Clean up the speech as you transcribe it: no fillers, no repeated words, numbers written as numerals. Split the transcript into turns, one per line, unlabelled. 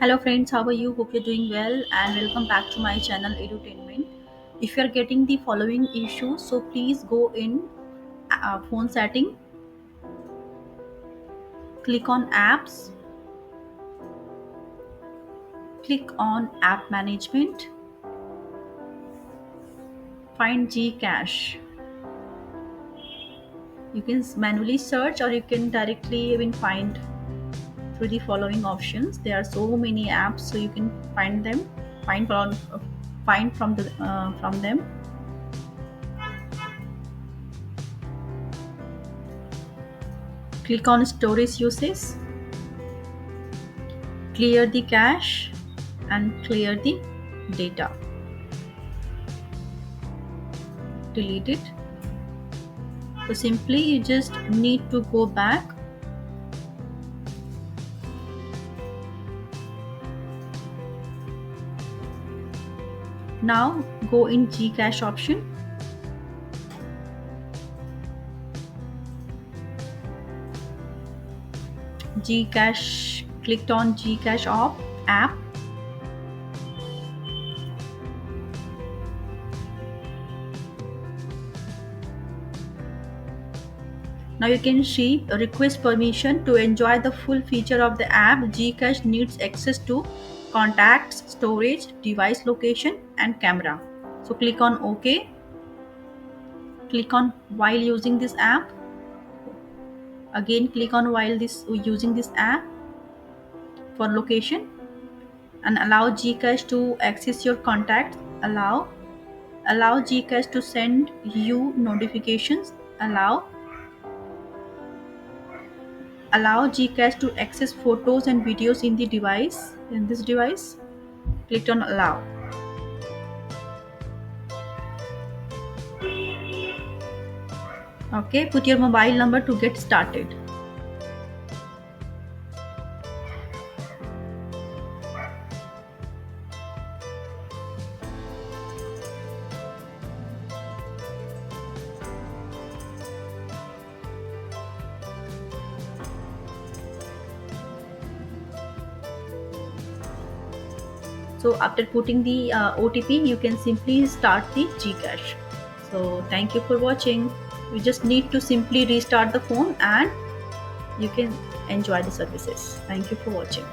Hello friends, how are you? Hope you're doing well and welcome back to my channel Edutainment. If you are getting the following issue, so please go in phone setting, click on apps, click on app management, find Gcash. You can manually search or you can directly even find through the following options. There are so many apps, so you can find them, find from them. Click on storage uses, clear the cache and clear the data. Delete it. So simply you just need to go back. Now go in Gcash option. Gcash, clicked on Gcash app. Now you can see request permission to enjoy the full feature of the app. Gcash needs access to contacts, storage, device location and camera. So click on OK. Click on while using this app. Again click on while using this app for location and allow Gcash to access your contacts. Allow Gcash to send you notifications. Allow Gcash to access photos and videos in this device. Click on allow. Okay, put your mobile number to get started. So after putting the OTP, you can simply start the Gcash. So thank you for watching. You just need to simply restart the phone and you can enjoy the services. Thank you for watching.